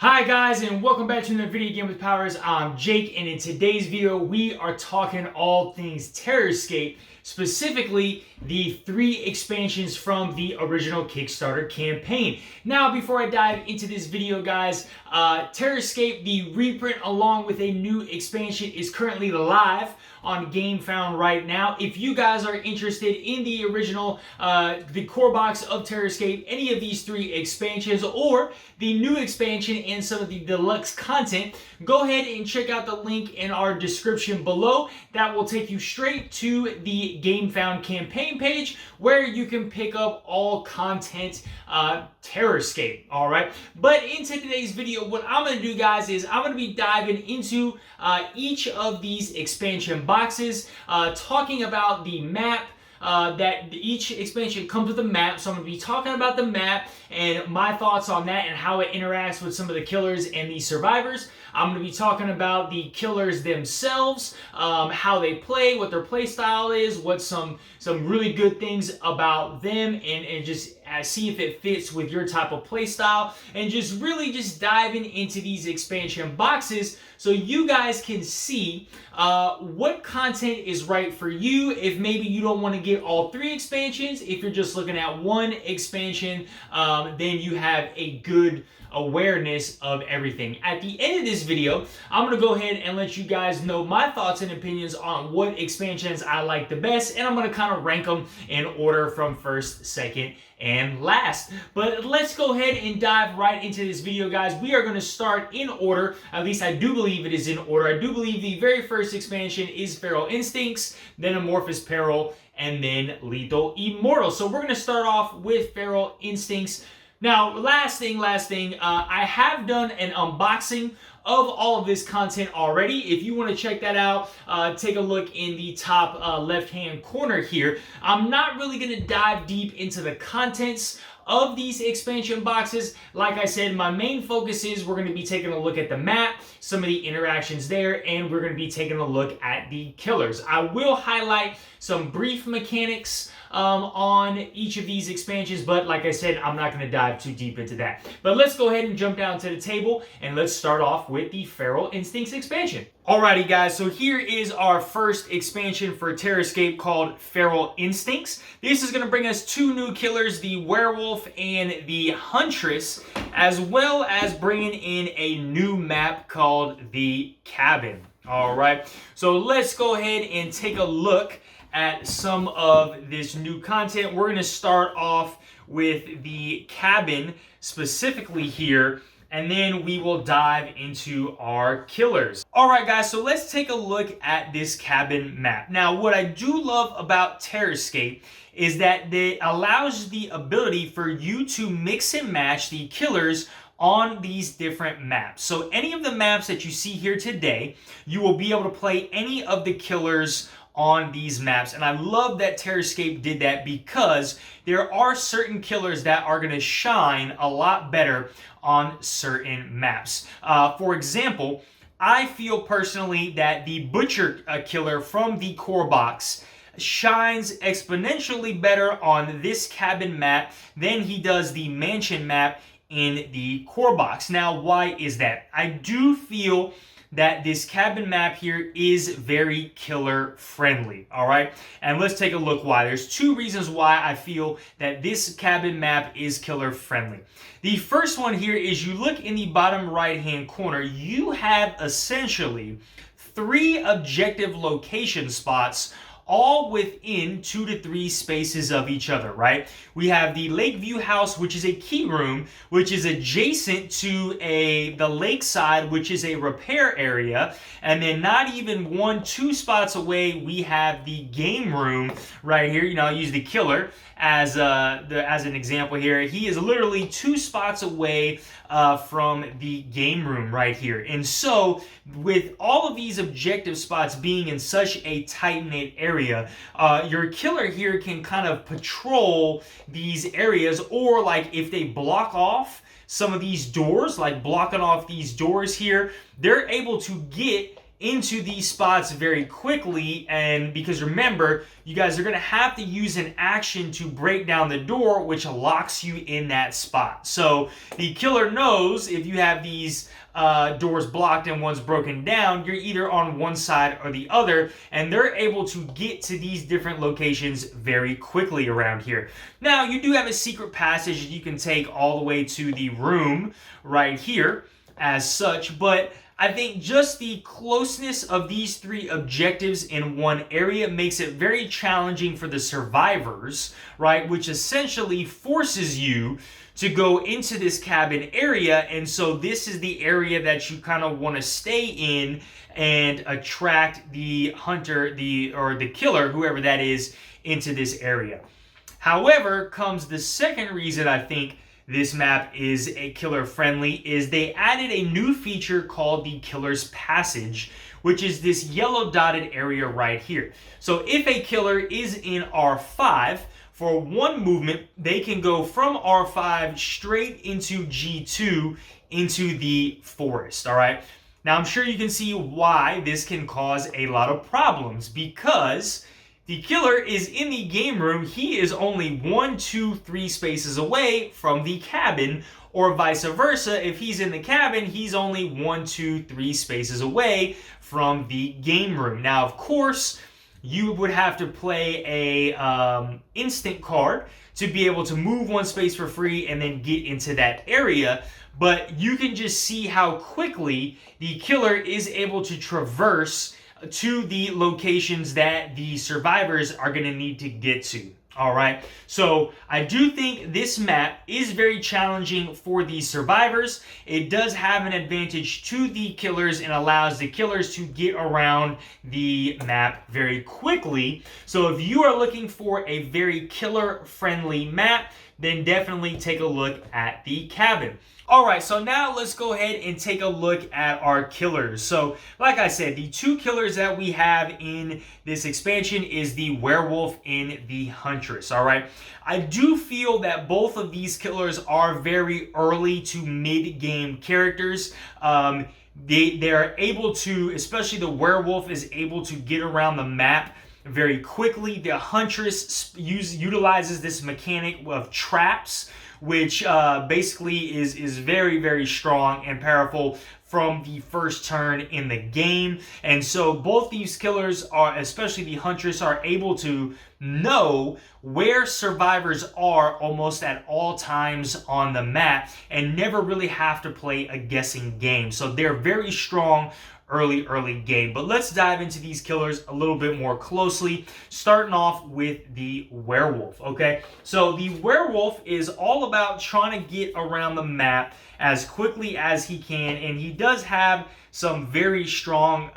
Hi guys, and welcome back to another video game with Powers. I'm Jake, and in today's video we are talking all things Terrorscape, specifically the 3 expansions from the original Kickstarter campaign. Now, before I dive into this video, guys, Terrorscape, the reprint along with a new expansion, is currently live on GameFound right now. If you guys are interested in the original, the core box of Terrorscape, any of these 3 expansions, or the new expansion and some of the deluxe content, go ahead and check out the link in our description below. That will take you straight to the GameFound campaign page where you can pick up all content Terrorscape, alright? But into today's video, what I'm going to do, guys, is I'm going to be diving into each of these expansion boxes, talking about the map. That each expansion comes with a map, so I'm going to be talking about the map and my thoughts on that and how it interacts with some of the killers and the survivors. I'm going to be talking about the killers themselves, how they play, what their play style is, what some really good things about them, and just see if it fits with your type of play style, and just really just diving into these expansion boxes so you guys can see what content is right for you. If maybe you don't want to get all 3 expansions, if you're just looking at 1 expansion, then you have a good awareness of everything. At the end of this video, I'm going to go ahead and let you guys know my thoughts and opinions on what expansions I like the best, and I'm going to kind of rank them in order from first, second, and last. But let's go ahead and dive right into this video, guys. We are going to start in order. At least I do believe it is in order. I do believe the very first expansion is Feral Instincts, then Amorphous Peril, and then Lethal Immortals. So we're going to start off with Feral Instincts. Now, last thing, I have done an unboxing of all of this content already. If you want to check that out, take a look in the top left-hand corner here. I'm not really going to dive deep into the contents of these expansion boxes. Like I said, my main focus is we're going to be taking a look at the map, some of the interactions there, and we're going to be taking a look at the killers. I will highlight some brief mechanics on each of these expansions, but like I said, I'm not going to dive too deep into that. But let's go ahead and jump down to the table, and let's start off with the Feral Instincts expansion. Alrighty, guys, so here is our first expansion for Terrorscape called Feral Instincts. This is going to bring us 2 new killers, the Werewolf and the Huntress, as well as bringing in a new map called the Cabin. Alright, so let's go ahead and take a look at some of this new content. We're going to start off with the Cabin specifically here, and then we will dive into our killers. Alright, guys, so let's take a look at this Cabin map. Now, what I do love about Terrorscape is that it allows the ability for you to mix and match the killers on these different maps. So any of the maps that you see here today, you will be able to play any of the killers on these maps. And I love that Terrorscape did that, because there are certain killers that are going to shine a lot better on certain maps. For example, I feel personally that the Butcher killer from the core box shines exponentially better on this Cabin map than he does the Mansion map in the core box. Now, why is that? I do feel that this Cabin map here is very killer friendly, alright? And let's take a look why. There's 2 reasons why I feel that this Cabin map is killer friendly. The first one here is, you look in the bottom right hand corner, you have essentially 3 objective location spots, all within 2 to 3 spaces of each other, right? We have the Lakeview House, which is a key room, which is adjacent to the lakeside, which is a repair area. And then not even 2 spots away, we have the game room right here. You know, I'll use the killer as an example here. He is literally 2 spots away from the game room right here. And so, with all of these objective spots being in such a tight-knit area, your killer here can kind of patrol these areas, or like if they block off some of these doors, like blocking off these doors here, they're able to get into these spots very quickly, and because remember, you guys are going to have to use an action to break down the door, which locks you in that spot. So the killer knows if you have these doors blocked and one's broken down, you're either on one side or the other, and they're able to get to these different locations very quickly around here. Now, you do have a secret passage you can take all the way to the room right here as such, but I think just the closeness of these three objectives in one area makes it very challenging for the survivors, right? Which essentially forces you to go into this cabin area, and so this is the area that you kind of want to stay in and attract the hunter, or the killer, whoever that is, into this area. However, comes the second reason I think this map is a killer friendly, is they added a new feature called the Killer's Passage, which is this yellow dotted area right here. So if a killer is in R5, for one movement, they can go from R5 straight into G2 into the forest, all right? Now, I'm sure you can see why this can cause a lot of problems, because the killer is in the game room. He is only 1, 2, 3 spaces away from the cabin, or vice versa. If he's in the cabin, he's only 1, 2, 3 spaces away from the game room. Now, of course, you would have to play a instant card to be able to move one space for free and then get into that area. But you can just see how quickly the killer is able to traverse to the locations that the survivors are going to need to get to. All right, so I do think this map is very challenging for the survivors. It does have an advantage to the killers and allows the killers to get around the map very quickly. So if you are looking for a very killer-friendly map, then definitely take a look at the cabin. All right, so now let's go ahead and take a look at our killers. So, like I said, the two killers that we have in this expansion is the werewolf and the huntress, all right? I do feel that both of these killers are very early to mid-game characters. They're able to, especially the werewolf is able to get around the map very quickly. The huntress utilizes this mechanic of traps, which basically is very, very strong and powerful from the first turn in the game. And so both these killers are, especially the huntress, are able to know where survivors are almost at all times on the map and never really have to play a guessing game. So they're very strong early game. But let's dive into these killers a little bit more closely, starting off with the werewolf, okay? So the werewolf is all about trying to get around the map as quickly as he can, and he does have some very strong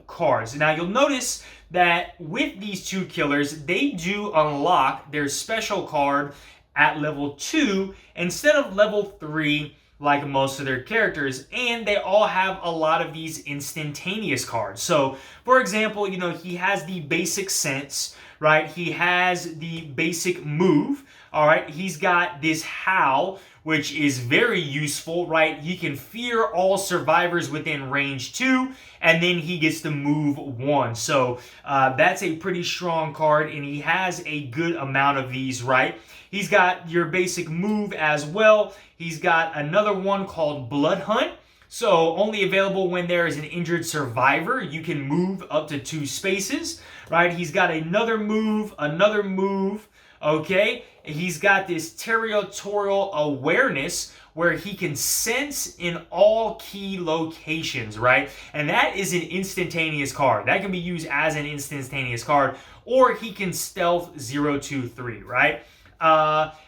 cards. Now, you'll notice that with these two killers, they do unlock their special card at level 2 instead of level 3, like most of their characters, and they all have a lot of these instantaneous cards. So, for example, you know, he has the basic sense, right? He has the basic move, all right? He's got this howl, which is very useful, right? He can fear all survivors within range 2, and then he gets to move 1. So that's a pretty strong card, and he has a good amount of these, right? He's got your basic move as well. He's got another one called Blood Hunt. So only available when there is an injured survivor. You can move up to 2 spaces, right? He's got another move, okay? He's got this territorial awareness where he can sense in all key locations, right? And that is an instantaneous card. That can be used as an instantaneous card, or he can stealth 0, 2, 3, right?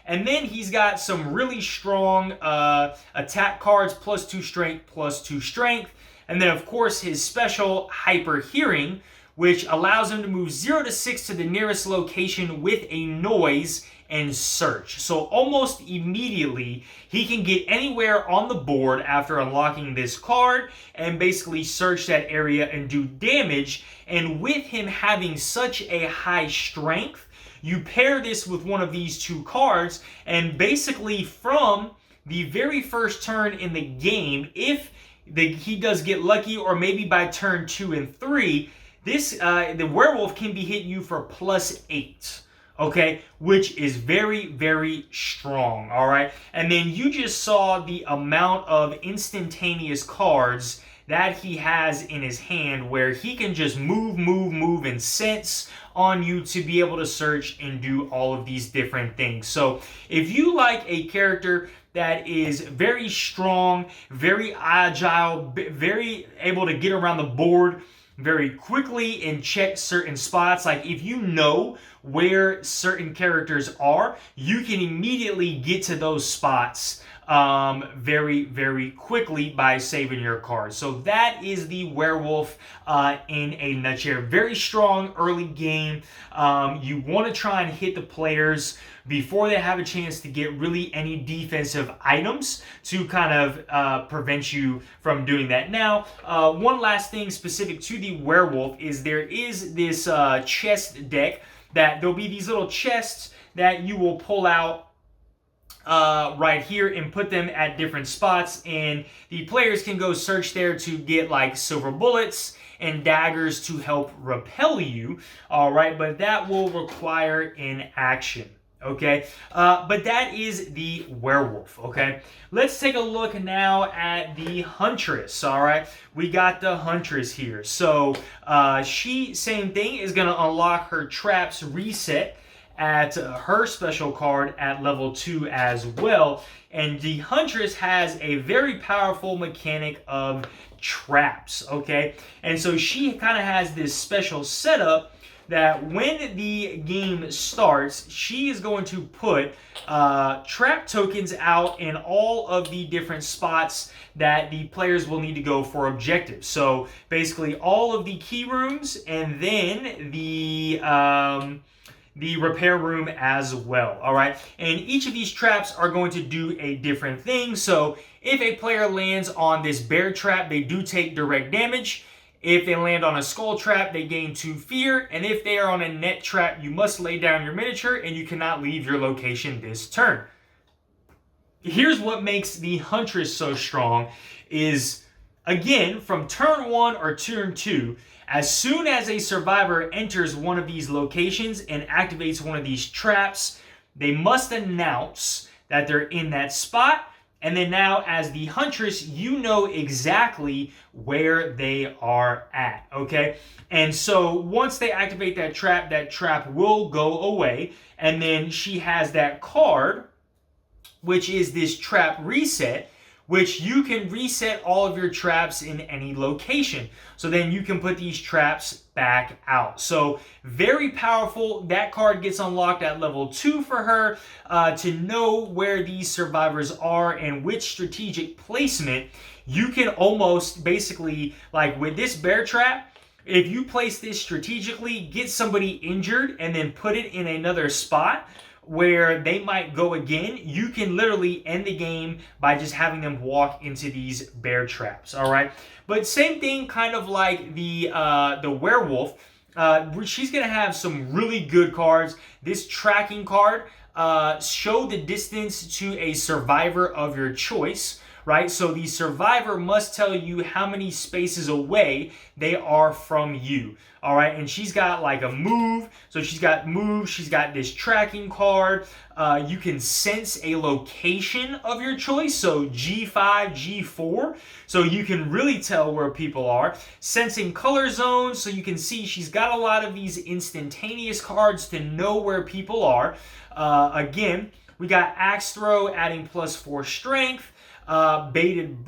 And then he's got some really strong attack cards, +2 strength, +2 strength. And then, of course, his special hyper hearing, which allows him to move 0 to 6 to the nearest location with a noise and search. So almost immediately, he can get anywhere on the board after unlocking this card and basically search that area and do damage. And with him having such a high strength, you pair this with one of these two cards, and basically from the very first turn in the game, if he does get lucky, or maybe by turn 2 and 3, the werewolf can be hitting you for +8. Okay, which is very, very strong. All right, and then you just saw the amount of instantaneous cards that he has in his hand, where he can just move, and sense on you to be able to search and do all of these different things. So if you like a character that is very strong, very agile, very able to get around the board very quickly and check certain spots, like if you know where certain characters are, you can immediately get to those spots very, very quickly by saving your cards. So that is the werewolf in a nutshell. Very strong early game. You want to try and hit the players before they have a chance to get really any defensive items to kind of prevent you from doing that. Now, one last thing specific to the werewolf is there is this chest deck that there'll be these little chests that you will pull out right here and put them at different spots, and the players can go search there to get like silver bullets and daggers to help repel you. All right, but that will require an action. Okay, but that is the werewolf. Okay, let's take a look now at the huntress. All right, we got the huntress here. So she, same thing, is going to unlock her traps reset at her special card at level 2 as well. And the huntress has a very powerful mechanic of traps. Okay, and so she kind of has this special setup that when the game starts, she is going to put trap tokens out in all of the different spots that the players will need to go for objectives. So basically all of the key rooms, and then the repair room as well. All right, and each of these traps are going to do a different thing. So if a player lands on this bear trap, they do take direct damage. If they land on a skull trap, they gain 2 fear. And if they are on a net trap, you must lay down your miniature and you cannot leave your location this turn. Here's what makes the huntress so strong is, again, from turn 1 or turn 2, as soon as a survivor enters one of these locations and activates one of these traps, they must announce that they're in that spot. And then now, as the huntress, you know exactly where they are at, okay? And so once they activate that trap will go away. And then she has that card, which is this trap reset, which you can reset all of your traps in any location. So then you can put these traps back out. So very powerful. That card gets unlocked at level 2 for her to know where these survivors are and which strategic placement. You can almost basically, like with this bear trap, if you place this strategically, get somebody injured and then put it in another spot where they might go again, you can literally end the game by just having them walk into these bear traps. All right, but same thing, kind of like the werewolf. She's gonna have some really good cards. This tracking card, show the distance to a survivor of your choice. Right, so the survivor must tell you how many spaces away they are from you. All right, and she's got like a move. So she's got move. She's got this tracking card. You can sense a location of your choice. So G5, G4. So you can really tell where people are. Sensing color zones. So you can see she's got a lot of these instantaneous cards to know where people are. Again, we got axe throw adding +4 strength. Bated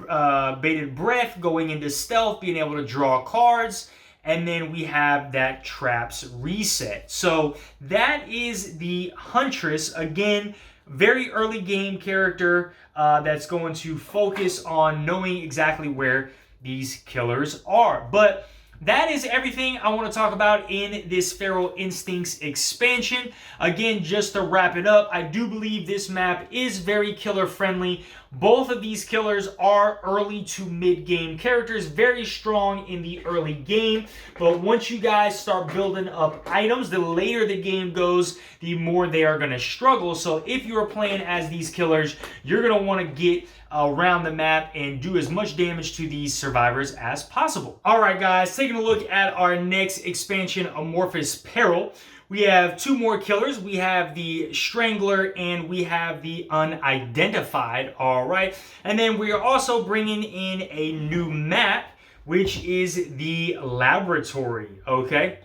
breath going into stealth, being able to draw cards, and then we have that traps reset. So that is the huntress. Again, very early game character that's going to focus on knowing exactly where these killers are. But that is everything I want to talk about in this Feral Instincts expansion. Again, just to wrap it up, I do believe this map is very killer friendly. Both of these killers are early to mid-game characters, very strong in the early game, but once you guys start building up items, the later the game goes, the more they are going to struggle. So if you are playing as these killers, you're going to want to get around the map and do as much damage to these survivors as possible. Alright guys, taking a look at our next expansion, Amorphous Peril. We have two more killers. We have the Strangler and we have the Unidentified. All right. And then we are also bringing in a new map, which is the Laboratory. Okay.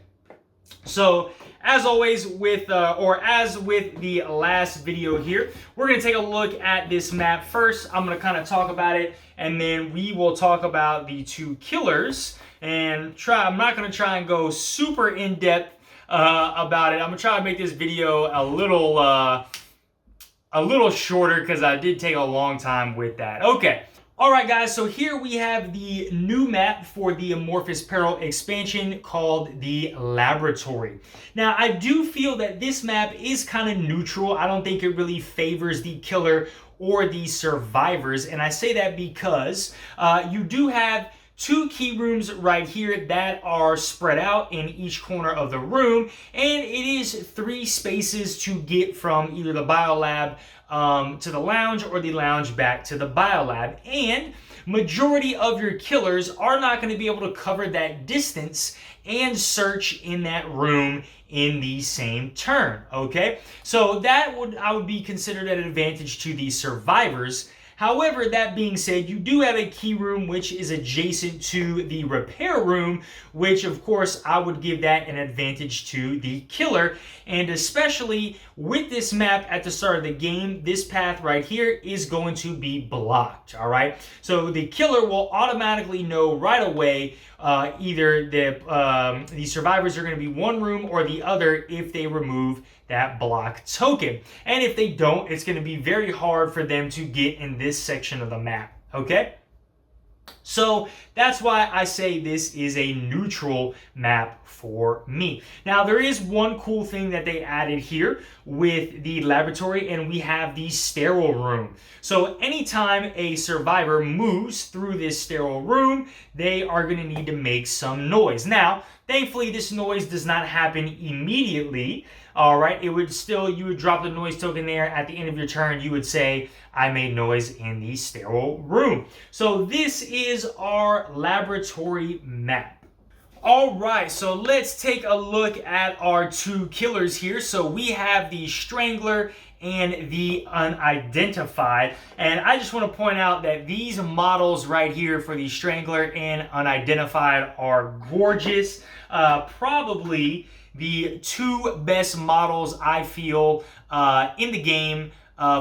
So as always as with the last video here, we're going to take a look at this map first. I'm going to kind of talk about it, and then we will talk about the two killers and I'm not going to try and go super in depth about it. I'm gonna try to make this video a little shorter because I did take a long time with that. Okay. Alright guys, so here we have the new map for the Amorphous Peril expansion called the Laboratory. Now I do feel that this map is kind of neutral. I don't think it really favors the killer or the survivors, and I say that because you do have two key rooms right here that are spread out in each corner of the room, and it is 3 spaces to get from either the biolab to the lounge or the lounge back to the biolab. And majority of your killers are not going to be able to cover that distance and search in that room in the same turn. Okay, so that I would be considered an advantage to the survivors. However, that being said, you do have a key room which is adjacent to the repair room, which of course I would give that an advantage to the killer. And especially with this map at the start of the game, this path right here is going to be blocked. All right, so the killer will automatically know right away either the survivors are going to be one room or the other if they remove that block token. And if they don't, it's going to be very hard for them to get in this section of the map. Okay? So that's why I say this is a neutral map for me. Now there is one cool thing that they added here with the Laboratory, and we have the sterile room. So anytime a survivor moves through this sterile room, they are going to need to make some noise. Now, thankfully this noise does not happen immediately. All right, you would drop the noise token there at the end of your turn. You would say, I made noise in the sterile room. So this is our Laboratory map. All right, so let's take a look at our two killers here. So we have the Strangler and the Unidentified. And I just want to point out that these models right here for the Strangler and Unidentified are gorgeous. Probably the two best models I feel in the game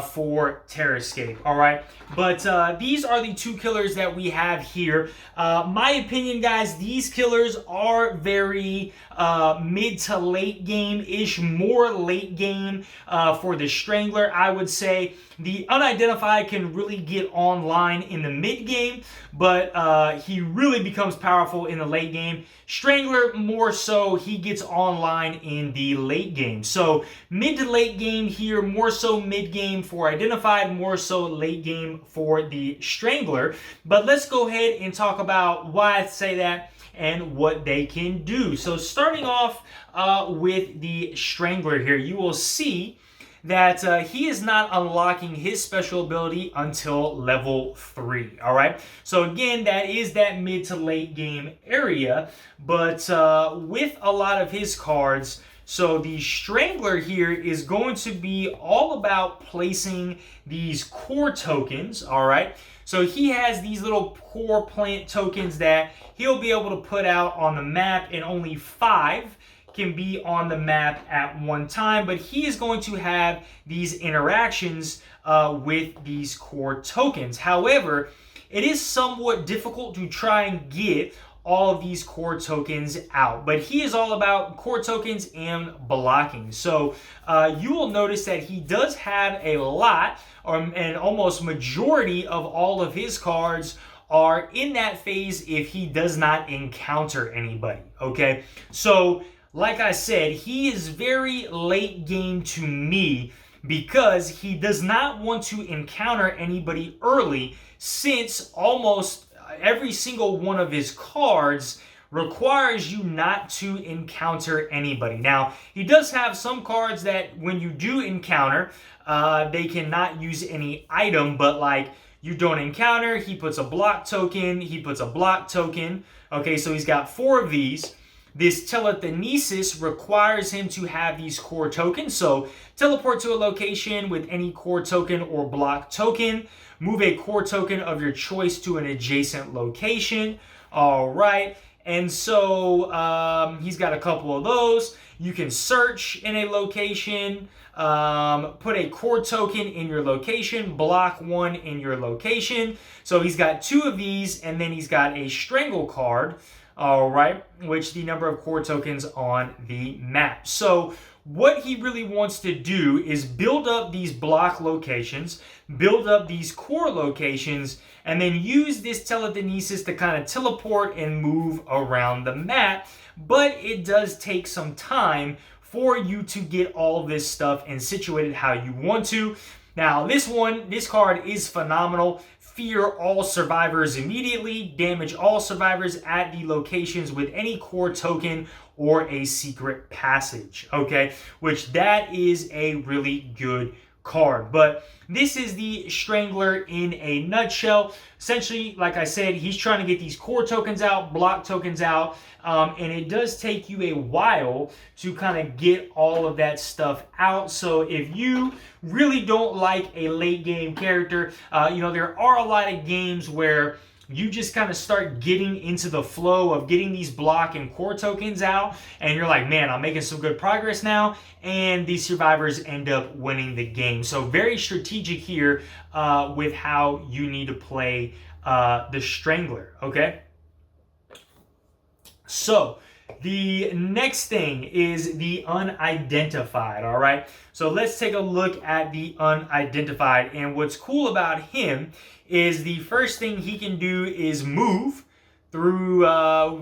for Terrorscape. All right, but these are the two killers that we have here. My opinion, guys, these killers are very mid to late game-ish, more late game for the Strangler. I would say the Unidentified can really get online in the mid game, but he really becomes powerful in the late game. Strangler, more so, he gets online in the late game. So mid to late game here, more so mid game for Identified, more so late game for the Strangler. But let's go ahead and talk about why I say that and what they can do. So starting off with the Strangler here, you will see that he is not unlocking his special ability until level 3. All right, so again, that is that mid to late game area, but with a lot of his cards, so the Strangler here is going to be all about placing these core tokens. All right, so he has these little core plant tokens that he'll be able to put out on the map, and only 5 can be on the map at one time, but he is going to have these interactions with these core tokens. However, it is somewhat difficult to try and get all of these core tokens out, but he is all about core tokens and blocking. So you will notice that he does have a lot, and almost majority of all of his cards are in that phase if he does not encounter anybody. Okay, so like I said, he is very late game to me, because he does not want to encounter anybody early, since almost every single one of his cards requires you not to encounter anybody. Now, he does have some cards that when you do encounter, they cannot use any item, but like you don't encounter, he puts a block token, he puts a block token. Okay, so he's got 4 of these. This telekinesis requires him to have these core tokens. So teleport to a location with any core token or block token. Move a core token of your choice to an adjacent location. All right. And so he's got a couple of those. You can search in a location, put a core token in your location, block 1 in your location. So he's got 2 of these, and then he's got a strangle card. All right, which the number of core tokens on the map. So what he really wants to do is build up these block locations, build up these core locations, and then use this telekinesis to kind of teleport and move around the map. But it does take some time for you to get all this stuff and situated how you want to. Now, this card is phenomenal. Fear all survivors immediately. Damage all survivors at the locations with any core token or a secret passage. Okay, which that is a really good card. But this is the Strangler in a nutshell. Essentially, like I said, he's trying to get these core tokens out, block tokens out, and it does take you a while to kind of get all of that stuff out. So if you really don't like a late game character, there are a lot of games where you just kind of start getting into the flow of getting these block and core tokens out, and you're like, man, I'm making some good progress now, and these survivors end up winning the game. So very strategic here with how you need to play the Strangler, okay? So the next thing is the unidentified, all right? So let's take a look at the unidentified, and what's cool about him is the first thing he can do is move through,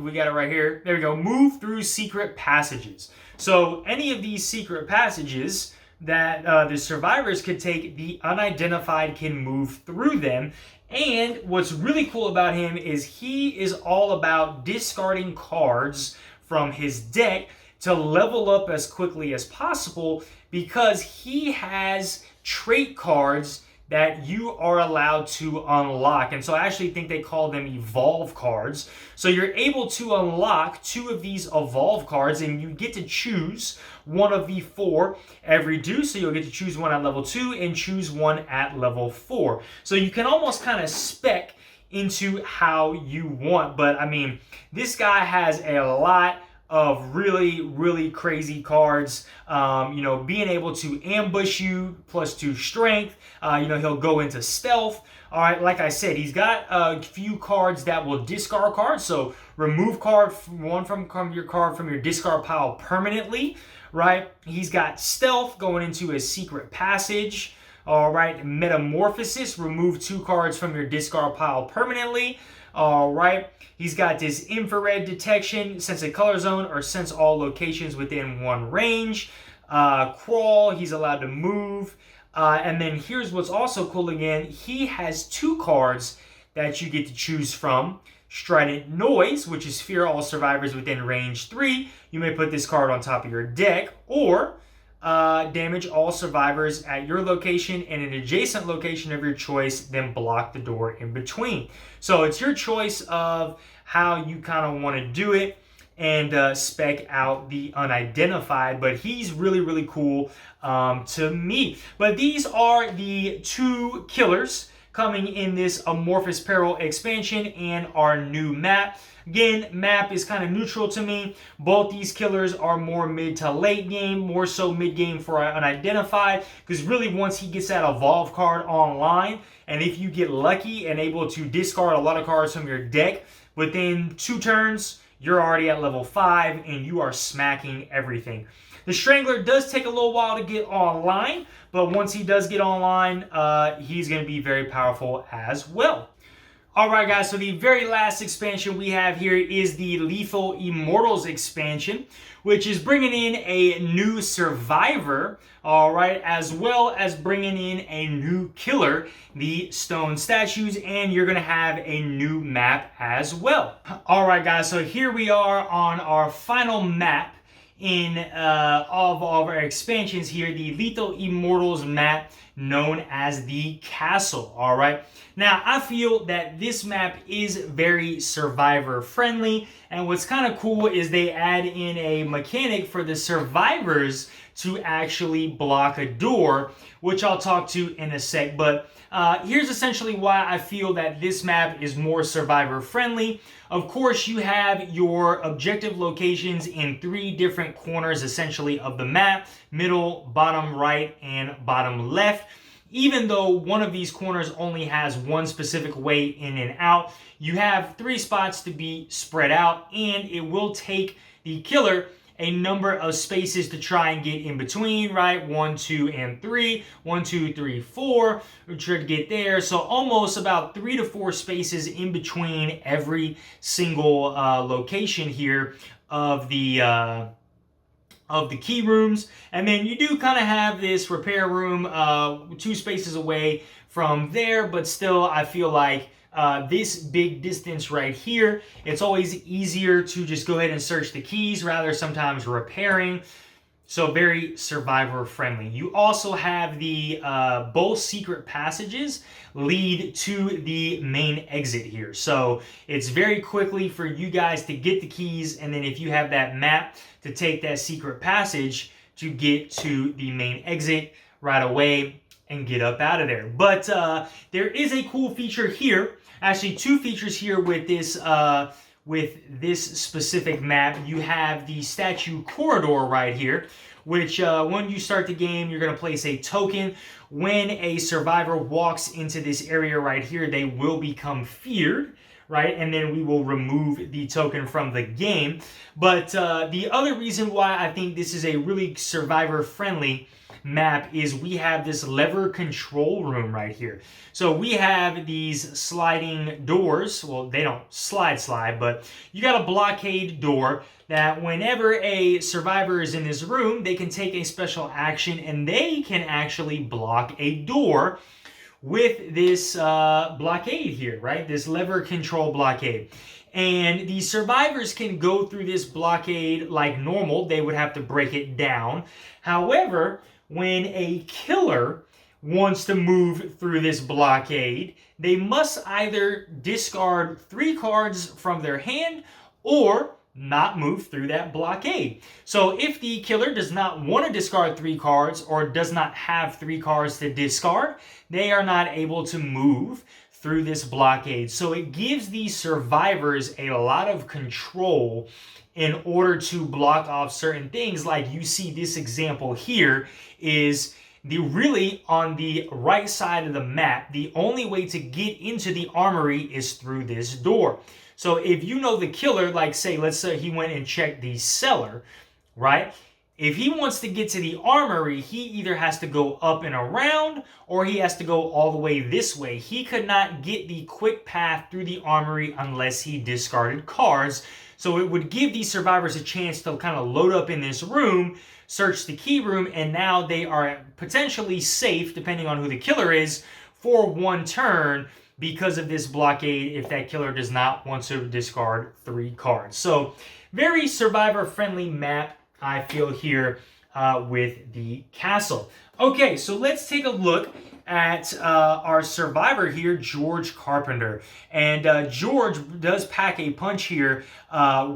we got it right here, there we go, move through secret passages. So any of these secret passages that the survivors could take, the unidentified can move through them. And what's really cool about him is he is all about discarding cards from his deck to level up as quickly as possible, because he has trait cards that you are allowed to unlock. And so I actually think they call them evolve cards. So you're able to unlock 2 of these evolve cards, and you get to choose one of the 4 every due. So you'll get to choose one at level 2 and choose one at level 4. So you can almost kind of spec into how you want. But I mean, this guy has a lot of really, really crazy cards. Being able to ambush you, +2 strength. He'll go into stealth. All right, like I said, he's got a few cards that will discard cards. So remove one from your discard pile permanently, right? He's got stealth going into a secret passage. All right, metamorphosis, remove 2 cards from your discard pile permanently. All right, he's got this infrared detection, sense a color zone or sense all locations within 1 range. Crawl, he's allowed to move. And then here's what's also cool again. He has 2 cards that you get to choose from. Strident Noise, which is fear all survivors within range 3. You may put this card on top of your deck, or damage all survivors at your location and an adjacent location of your choice, then block the door in between. So it's your choice of how you kind of want to do it and spec out the unidentified, but he's really, really cool to me. But these are the 2 killers coming in this Amorphous Peril expansion and our new map. Again, map is kind of neutral to me. Both these killers are more mid to late game, more so mid game for unidentified, because really once he gets that evolve card online, and if you get lucky and able to discard a lot of cards from your deck, within 2 turns, you're already at level 5 and you are smacking everything. The Strangler does take a little while to get online, but once he does get online, he's going to be very powerful as well. Alright guys, so the very last expansion we have here is the Lethal Immortals expansion, which is bringing in a new survivor, alright, as well as bringing in a new killer, the stone statues, and you're going to have a new map as well. Alright guys, so here we are on our final map in of all of our expansions here, the Lethal Immortals map known as the Castle. All right, now I feel that this map is very survivor friendly, and what's kind of cool is they add in a mechanic for the survivors to actually block a door, which I'll talk to in a sec. But here's essentially why I feel that this map is more survivor friendly. Of course, you have your objective locations in 3 different corners essentially of the map: middle, bottom right, and bottom left. Even though one of these corners only has one specific way in and out, you have 3 spots to be spread out, and it will take the killer a number of spaces to try and get in between, right? 1, 2, and 3. 1, 2, 3, 4. Try to get there. So almost about 3 to 4 spaces in between every single location here of the key rooms. And then you do kind of have this repair room 2 spaces away from there, but still I feel like this big distance right here, it's always easier to just go ahead and search the keys rather sometimes repairing. So very survivor friendly. You also have the both secret passages lead to the main exit here. So it's very quickly for you guys to get the keys, and then if you have that map to take that secret passage to get to the main exit right away and get up out of there. But there is a cool feature here. Actually, 2 features here with this specific map. You have the statue corridor right here, which when you start the game, you're going to place a token. When a survivor walks into this area right here, they will become feared, right? And then we will remove the token from the game. But the other reason why I think this is a really survivor-friendly map is we have this lever control room right here. So we have these sliding doors. Well, they don't slide, but you got a blockade door that whenever a survivor is in this room, they can take a special action and they can actually block a door with this blockade here, right? This lever control blockade. And the survivors can go through this blockade like normal. They would have to break it down. However, when a killer wants to move through this blockade, they must either discard 3 cards from their hand or not move through that blockade. So if the killer does not want to discard 3 cards or does not have 3 cards to discard, they are not able to move through this blockade. So it gives these survivors a lot of control in order to block off certain things. Like you see this example here is really on the right side of the map, the only way to get into the armory is through this door. So if you know the killer, like say, let's say he went and checked the cellar, right? If he wants to get to the armory, he either has to go up and around or he has to go all the way this way. He could not get the quick path through the armory unless he discarded cards. So it would give these survivors a chance to kind of load up in this room, search the key room, and now they are potentially safe, depending on who the killer is, for 1 turn because of this blockade if that killer does not want to discard 3 cards. So very survivor-friendly map, I feel, here with the castle. Okay, so let's take a look at our survivor here, George Carpenter. And George does pack a punch here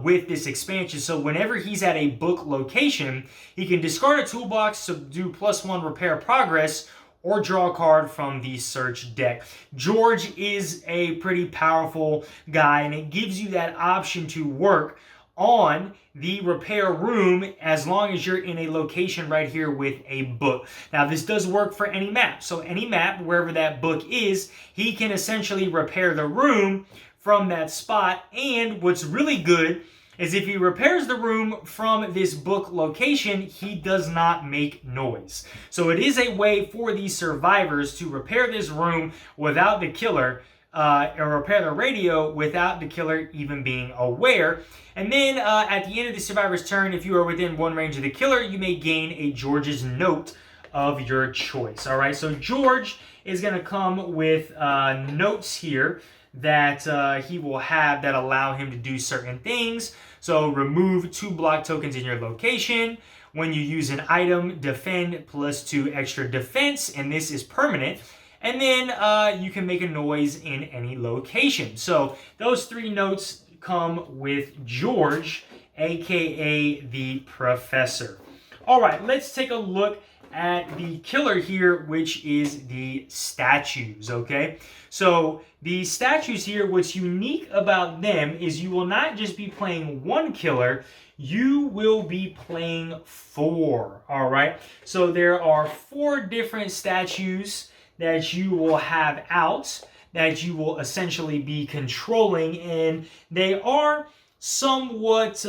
with this expansion. So whenever he's at a book location, he can discard a toolbox to do +1 repair progress or draw a card from the search deck. George is a pretty powerful guy, and it gives you that option to work on the repair room as long as you're in a location right here with a book. Now this does work for any map. So any map, wherever that book is, he can essentially repair the room from that spot. And what's really good is if he repairs the room from this book location, he does not make noise. So it is a way for these survivors to repair this room without the killer or repair the radio without the killer even being aware. And then at the end of the survivor's turn, if you are within one range of the killer, you may gain a George's note of your choice. All right, so George is going to come with notes here that he will have that allow him to do certain things. So remove 2 block tokens in your location. When you use an item, defend +2 extra defense, and this is permanent. And then you can make a noise in any location. So those 3 notes come with George, aka the Professor. All right, let's take a look at the killer here, which is the statues, okay? So the statues here, what's unique about them is you will not just be playing 1 killer, you will be playing 4, all right? So there are 4 different statues that you will have out that you will essentially be controlling, and they are somewhat,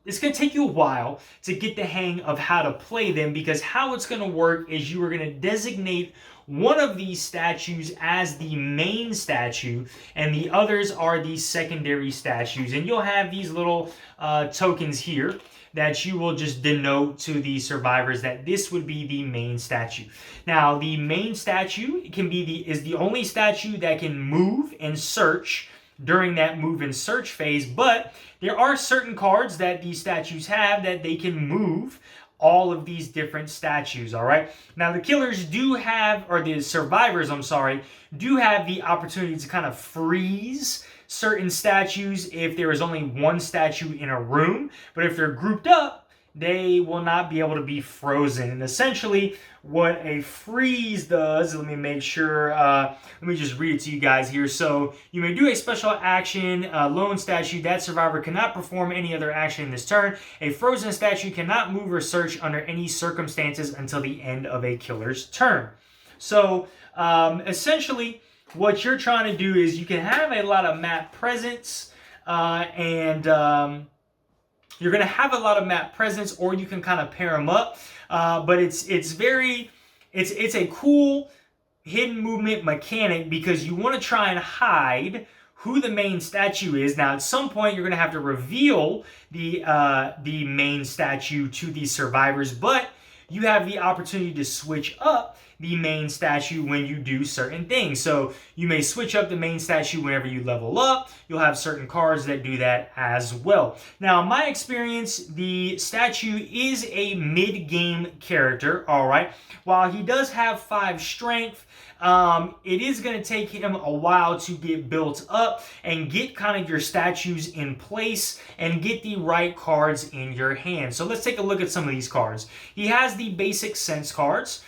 it's going to take you a while to get the hang of how to play them, because how it's going to work is you are going to designate one of these statues as the main statue, and the others are the secondary statues. And you'll have these little tokens here that you will just denote to the survivors that this would be the main statue. Now, the main statue is the only statue that can move and search during that move and search phase, but there are certain cards that these statues have that they can move all of these different statues, all right? Now, the killers do have, or the survivors, I'm sorry, do have the opportunity to kind of freeze certain statues if there is only 1 statue in a room, but if they're grouped up, they will not be able to be frozen. And essentially, what a freeze does, let me make sure, let me just read it to you guys here. So, you may do a special action, lone statue. That survivor cannot perform any other action in this turn. A frozen statue cannot move or search under any circumstances until the end of a killer's turn. So, essentially, what you're trying to do is you can have a lot of map presence, you're going to have a lot of map presence, or you can kind of pair them up. But it's a cool hidden movement mechanic, because you want to try and hide who the main statue is. Now, at some point, you're going to have to reveal the main statue to the survivors, but you have the opportunity to switch up the main statue when you do certain things. So you may switch up the main statue whenever you level up. You'll have certain cards that do that as well. Now, in my experience, the statue is a mid-game character, all right? While he does have 5 strength, it is going to take him a while to get built up and get kind of your statues in place and get the right cards in your hand. So let's take a look at some of these cards. He has the basic sense cards.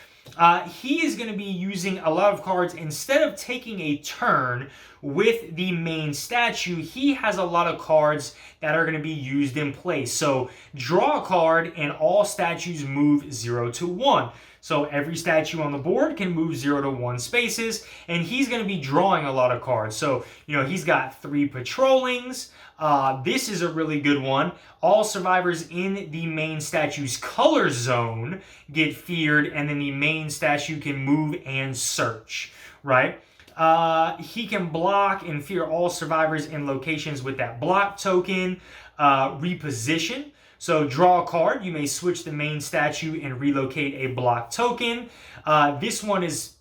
He is going to be using a lot of cards. Instead of taking a turn with the main statue, he has a lot of cards that are going to be used in place. So draw a card and all statues move 0 to 1. So every statue on the board can move 0 to 1 spaces, and he's going to be drawing a lot of cards. So, you know, he's got 3 patrollings. This is a really good one. All survivors in the main statue's color zone get feared, and then the main statue can move and search, right? He can block and fear all survivors in locations with that block token. Reposition. So draw a card. You may switch the main statue and relocate a block token. This one is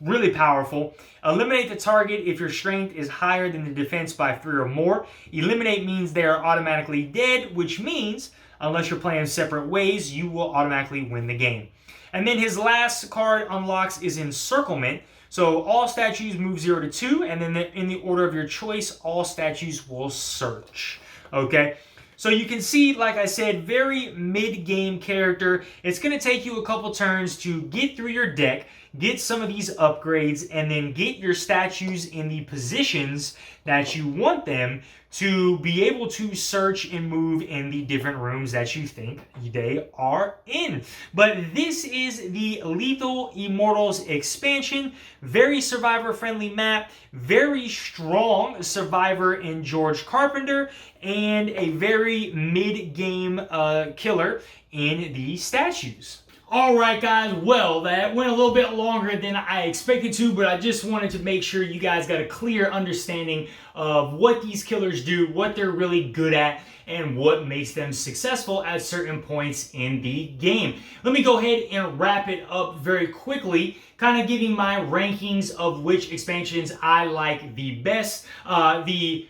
really powerful. Eliminate the target if your strength is higher than the defense by 3 or more. Eliminate means they are automatically dead, which means, unless you're playing separate ways, you will automatically win the game. And then his last card unlocks is Encirclement. So all statues move 0 to 2, and then in the order of your choice, all statues will search. Okay? So you can see, like I said, very mid-game character. It's going to take you a couple turns to get through your deck, get some of these upgrades, and then get your statues in the positions that you want them to be able to search and move in the different rooms that you think they are in. But this is the Lethal Immortals expansion. Very survivor-friendly map, very strong survivor in George Carpenter, and a very mid-game killer in the statues. Alright guys, well that went a little bit longer than I expected to, but I just wanted to make sure you guys got a clear understanding of what these killers do, what they're really good at, and what makes them successful at certain points in the game. Let me go ahead and wrap it up very quickly, kind of giving my rankings of which expansions I like the best. The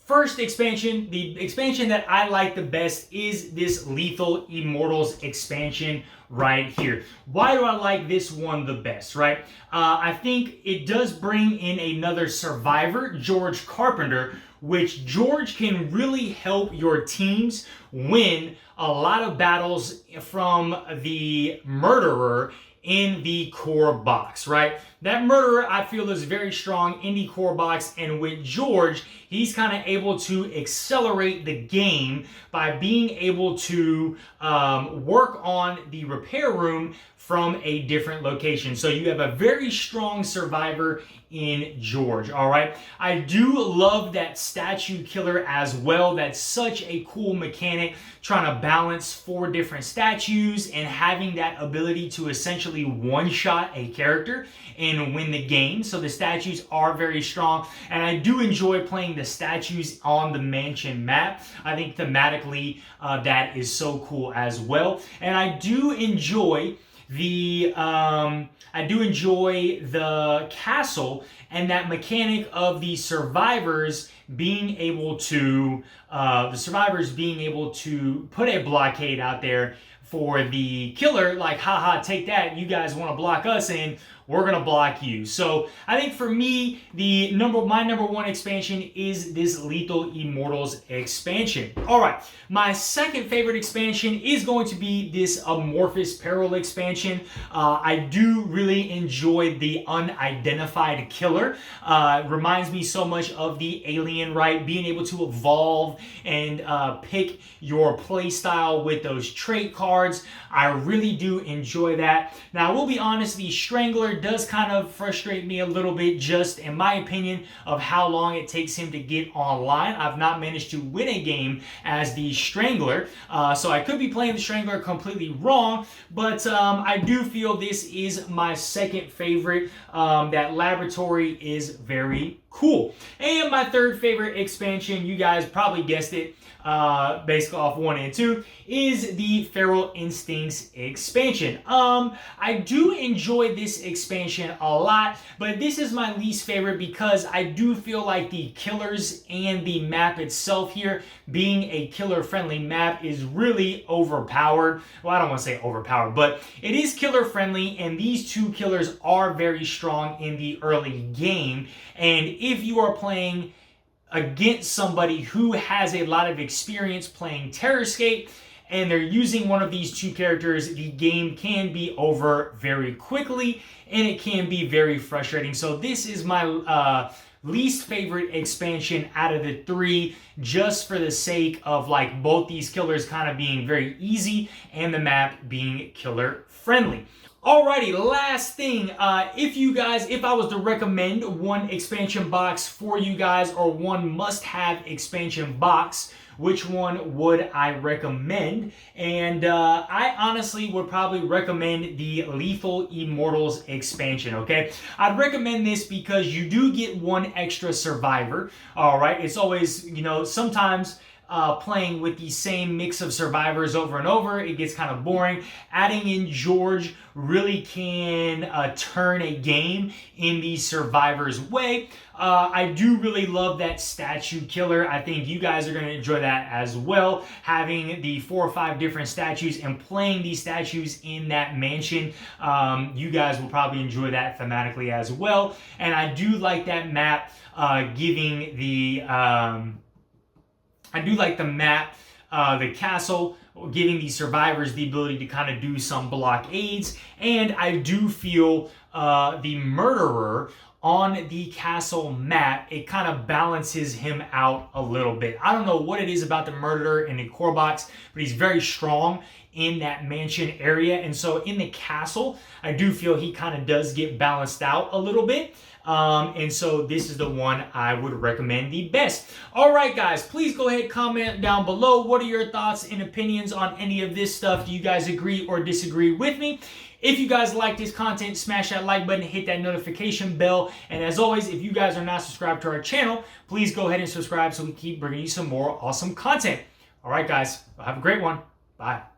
first expansion, the expansion that I like the best is this Lethal Immortals expansion right here. Why do I like this one the best, right? I think it does bring in another survivor, George Carpenter, which George can really help your teams win a lot of battles from the murderer in the core box, right? That murderer, I feel, is very strong in the core box, and with George, he's kind of able to accelerate the game by being able to work on the repair room from a different location. So you have a very strong survivor in George, all right? I do love that statue killer as well. That's such a cool mechanic, trying to balance 4 different statues and having that ability to essentially one-shot a character and win the game. So the statues are very strong, and I do enjoy playing the statues on the mansion map. I think thematically that is so cool as well, and I do enjoy the castle and that mechanic of the survivors being able to put a blockade out there for the killer, like, haha, take that, you guys want to block us in, we're gonna block you. So I think for me, my number one expansion is this Lethal Immortals expansion. All right, my second favorite expansion is going to be this Amorphous Peril expansion. I do really enjoy the unidentified killer. Reminds me so much of the Alien, right? Being able to evolve and pick your play style with those trait cards. I really do enjoy that. Now, I will be honest, the Strangler does kind of frustrate me a little bit, just in my opinion, of how long it takes him to get online. I've not managed to win a game as the Strangler, so I could be playing the Strangler completely wrong, but I do feel this is my second favorite. That laboratory is very cool. And my third favorite expansion, you guys probably guessed it, basically off 1 and 2, is the Feral Instincts expansion. I do enjoy this expansion a lot, but this is my least favorite because I do feel like the killers and the map itself here, being a killer-friendly map, is really overpowered. Well, I don't want to say overpowered, but it is killer-friendly, and these 2 killers are very strong in the early game, and if you are playing against somebody who has a lot of experience playing Terrorscape and they're using one of these 2 characters, the game can be over very quickly and it can be very frustrating. So this is my least favorite expansion out of the 3, just for the sake of like both these killers kind of being very easy and the map being killer friendly. Alrighty, last thing, if I was to recommend one expansion box for you guys, or one must-have expansion box, which one would I recommend? And I honestly would probably recommend the Lethal Immortals expansion, okay? I'd recommend this because you do get 1 extra survivor, alright? It's always, sometimes playing with the same mix of survivors over and over, it gets kind of boring. Adding in George really can turn a game in the survivors' way. I do really love that statue killer. I think you guys are going to enjoy that as well. Having the 4 or 5 different statues and playing these statues in that mansion, you guys will probably enjoy that thematically as well. And I do like that map giving the... I do like the map, the castle, giving the survivors the ability to kind of do some blockades, and I do feel the murderer on the castle map, it kind of balances him out a little bit. I don't know what it is about the murderer in the core box, but he's very strong in that mansion area. And so in the castle, I do feel he kind of does get balanced out a little bit. And so this is the one I would recommend the best. All right, guys, please go ahead, comment down below. What are your thoughts and opinions on any of this stuff? Do you guys agree or disagree with me? If you guys like this content, smash that like button, hit that notification bell. And as always, if you guys are not subscribed to our channel, please go ahead and subscribe so we keep bringing you some more awesome content. All right, guys, have a great one. Bye.